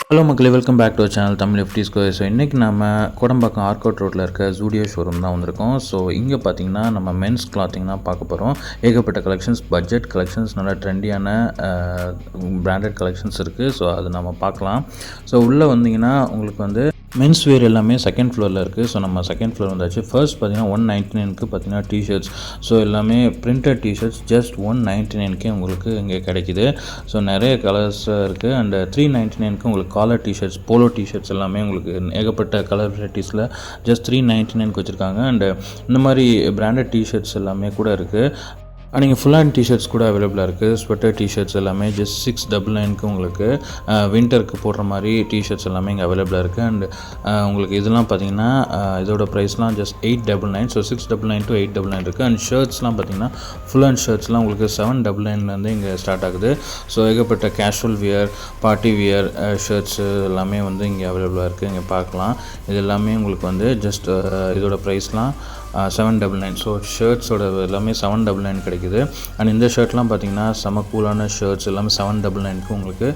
Hello மக்களே, welcome back to channel Tamil FT square. So இன்றைக்கி நம்ம கோடம்பாக்கம் ஆர்கவுட் ரோட்டில் இருக்க ஜூடியோ ஷோரூம் தான் வந்திருக்கோம். ஸோ இங்கே பார்த்தீங்கன்னா நம்ம மென்ஸ் கிளாத்திங் தான் பார்க்க போகிறோம். ஏகப்பட்ட கலெக்ஷன்ஸ், பட்ஜெட் கலெக்ஷன்ஸ், நல்லா ட்ரெண்டியான பிராண்டட் கலெக்ஷன்ஸ் இருக்குது. ஸோ அது நம்ம பார்க்கலாம். ஸோ உள்ளே வந்தீங்கன்னா உங்களுக்கு வந்து மென்ஸ் வேர் எல்லாமே செகண்ட் ஃப்ளோரில் இருக்குது. ஸோ நம்ம செகண்ட் ஃப்ளோர் வந்தாச்சு. ஃபர்ஸ்ட் பார்த்தீங்கன்னா 199க்கு பார்த்தீங்கன்னா டிஷர்ட்ஸ். ஸோ எல்லாமே பிரிண்டட் டிஷர்ட்ஸ் ஜஸ்ட் 199க்கே உங்களுக்கு இங்கே கிடைக்கிது. ஸோ நிறைய கலர்ஸ் இருக்குது. அண்ட் 399க்கு உங்களுக்கு காலர் டிஷர்ட்ஸ், போலோ டிஷர்ட்ஸ் எல்லாமே உங்களுக்கு ஏகப்பட்ட கலர் வெரைட்டிஸில் ஜஸ்ட் 399க்கு வச்சுருக்காங்க. அண்டு இந்த மாதிரி பிராண்டட் டிஷர்ட்ஸ் எல்லாமே கூட இருக்குது. நீங்கள் ஃபுல் ஹேண்ட் டிஷர்ட்ஸ் கூட அவைலபிளாக இருக்குது. ஸ்வெட்டர் டிஷர்ட்ஸ் எல்லாமே ஜஸ்ட் 699க்கு உங்களுக்கு வின்டருக்கு போடுற மாதிரி டிஷர்ட்ஸ் எல்லாமே இங்கே அவைலபிளாக இருக்குது. அண்ட் உங்களுக்கு இதெல்லாம் பார்த்தீங்கன்னா இதோட ப்ரைஸ்லாம் ஜஸ்ட் 899. ஸோ 699 to 899 இருக்குது. அண்ட் ஷர்ட்ஸ்லாம் பார்த்தீங்கன்னா ஃபுல் ஹேண்ட் ஷர்ட்ஸ்லாம் உங்களுக்கு 799லேருந்து இங்கே ஸ்டார்ட் ஆகுது. ஸோ ஏகப்பட்ட casual wear, party wear shirts எல்லாமே வந்து இங்கே அவைலபிளாக இருக்குது. இங்கே பார்க்கலாம். இது எல்லாமே உங்களுக்கு வந்து ஜஸ்ட் இதோட ப்ரைஸ்லாம் 799. ஸோ ஷர்ட்ஸோட எல்லாமே 799 கிடைக்குது. அண்ட் இந்த ஷர்ட்லாம் பார்த்தீங்கன்னா செம கூலான ஷர்ட்ஸ் எல்லாமே 799க்கு உங்களுக்கு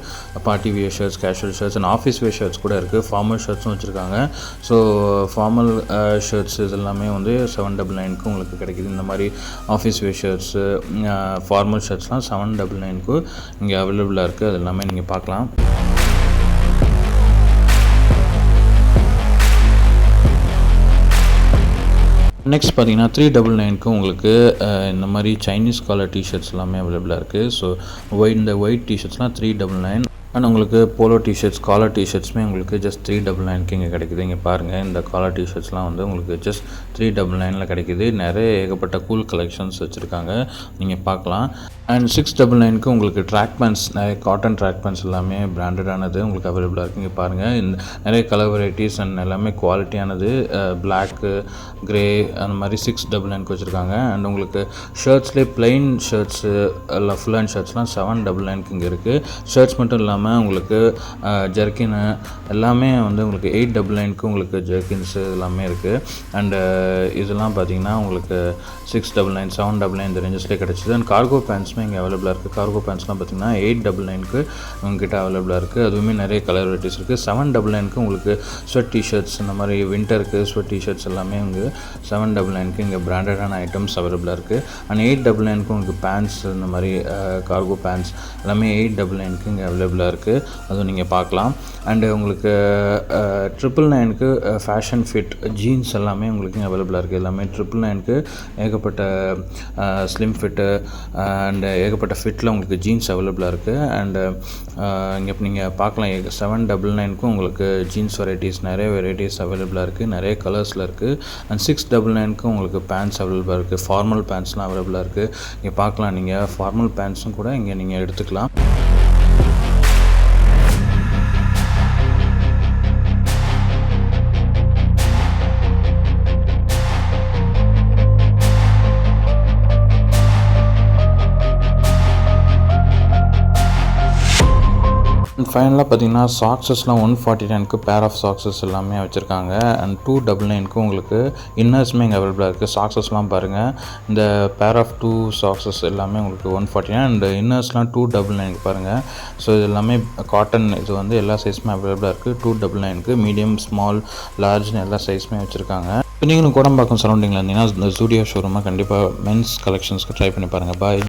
party wear shirts, casual shirts and office wear shirts கூட இருக்குது. ஃபார்மல் ஷர்ட்ஸும் வச்சுருக்காங்க. ஸோ ஃபார்மல் ஷர்ட்ஸ் இது எல்லாமே வந்து 799க்கு உங்களுக்கு கிடைக்குது. இந்த மாதிரி ஆஃபீஸ் வியர் ஷர்ட்ஸு, ஃபார்மல் ஷர்ட்ஸ்லாம் 799க்கு இங்கே அவைலபிளாக இருக்குது. அது எல்லாமே நீங்கள் பார்க்கலாம். நெக்ஸ்ட் பார்த்தீங்கன்னா 399க்கு உங்களுக்கு இந்த மாதிரி சைனீஸ் காலர் டிஷர்ட்ஸ் எல்லாமே அவைலபிளாக இருக்குது. ஸோ இந்த ஒயிட் டிஷர்ட்ஸ்லாம் 399. அண்ட் உங்களுக்கு போலோ டிஷர்ட்ஸ், காலர் டிஷர்ட்ஸுமே உங்களுக்கு ஜஸ்ட் 399க்கு இங்கே கிடைக்குது. இங்கே பாருங்கள், இந்த காலர் டிஷர்ட்ஸ்லாம் வந்து உங்களுக்கு ஜஸ்ட் 399ல் கிடைக்குது. நிறைய ஏகப்பட்ட கூல் கலெக்ஷன்ஸ் வச்சுருக்காங்க, நீங்கள் பார்க்கலாம். அண்ட் 699க்கு உங்களுக்கு ட்ராக் பேண்ட்ஸ், நிறைய காட்டன் ட்ராக் பேண்ட்ஸ் எல்லாமே பிராண்டடானது உங்களுக்கு அவைலபிளாக இருக்குது. இங்கே பாருங்கள், இந்த நிறைய கலர் வெரைட்டிஸ் அண்ட் எல்லாமே குவாலிட்டியானது. பிளாக்கு, க்ரே அந்த மாதிரி 699க்கு வச்சுருக்காங்க. அண்ட் உங்களுக்கு ஷர்ட்ஸ்லேயே பிளெயின் ஷர்ட்ஸு இல்லை ஃபுல் ஹேண்ட் ஷர்ட்ஸ்லாம் 799க்கு இங்கே இருக்குது. ஷர்ட்ஸ் மட்டும் இல்லாமல் உங்களுக்கு ஜர்க்கின்னு எல்லாமே வந்து உங்களுக்கு 899க்கு உங்களுக்கு ஜர்க்கின்ஸு எல்லாமே இருக்குது. அண்டு இதெல்லாம் பார்த்தீங்கன்னா உங்களுக்கு 699, 799 இந்த ரேஞ்சஸ்லேயே கிடச்சிது. அண்ட் கார்கோ பேண்ட்ஸுமே இங்கே அவைலபிளாக இருக்குது. கார்கோ பேண்ட்ஸ்லாம் பார்த்தீங்கன்னா 899க்கு உங்ககிட்ட அவைலபிளாக இருக்குது. அதுவுமே நிறைய கலர் வெரைட்டிஸ் இருக்குது. 799க்கு உங்களுக்கு ஸ்வெட் டிஷர்ட்ஸ், இந்த மாதிரி வின்டருக்கு ஸ்வெட் டிஷர்ட்ஸ் எல்லாமே இங்கே 799க்கு இங்கே பிராண்டடான ஐட்டம்ஸ் அவைலபிளாக இருக்குது. அண்ட் 899க்கு உங்களுக்கு பேண்ட்ஸ், இந்த மாதிரி கார்கோ பேண்ட்ஸ் எல்லாமே 899க்கு இங்கே அவைலபிளாக இருக்குது. அதுவும் நீங்கள் பார்க்கலாம். அண்டு உங்களுக்கு 999க்கு ஃபேஷன் ஃபிட் ஜீன்ஸ் எல்லாமே உங்களுக்கு இங்கே அவைலபிளாக இருக்குது. எல்லாமே 999க்கு ஏகப்பட்ட ஸ்லிம் ஃபிட்டு அண்டு ஏகப்பட்ட ஃபிட்டில் உங்களுக்கு ஜீன்ஸ் அவைலபிளாக இருக்குது. அண்டு இங்கே நீங்கள் பார்க்கலாம், 799க்கும் உங்களுக்கு ஜீன்ஸ் வெரைட்டிஸ், நிறைய வெரைட்டிஸ் அவைலபிளாக இருக்குது. நிறைய கலர்ஸில் இருக்குது. அண்ட் 699க்கு உங்களுக்கு பேண்ட்ஸ் அவைலபிளாக இருக்குது. ஃபார்மல் பேண்ட்ஸ்லாம் அவைலபிளாக இருக்குது. இங்கே பார்க்கலாம், நீங்கள் ஃபார்மல் பேண்ட்ஸும் கூட இங்கே நீங்கள் எடுத்துக்கலாம். ஃபைனலாக பார்த்தீங்கன்னா சாக்ஸஸ்லாம் 149க்கு பேர் ஆஃப் சாக்ஸஸ் எல்லாமே வச்சுருக்காங்க. அண்ட் 299க்கு உங்களுக்கு இன்னர்ஸுமே இங்கே அவைலபிளாக இருக்குது. சாக்ஸஸ்லாம் பாருங்கள், இந்த பேர் ஆஃப் 2 சாக்ஸஸ் எல்லாமே உங்களுக்கு 149. அண்ட் இன்னர்ஸ்லாம் 299க்கு பாருங்கள். ஸோ இது எல்லாமே காட்டன், இது வந்து எல்லா சைஸுமே அவைலபிளாக இருக்குது. 299க்கு மீடியம், ஸ்மால், லார்ஜ்னு எல்லா சைஸுமே வச்சுருக்காங்க. நீங்களும் கோடம்பாக்கம் சரௌண்டிங்கில் இருந்தீங்கன்னா இந்த ஸ்டூடியோ ஷோரூமை கண்டிப்பாக மென்ஸ் கலெக்ஷன்ஸ்க்கு ட்ரை பண்ணி பாருங்கள். பாய்.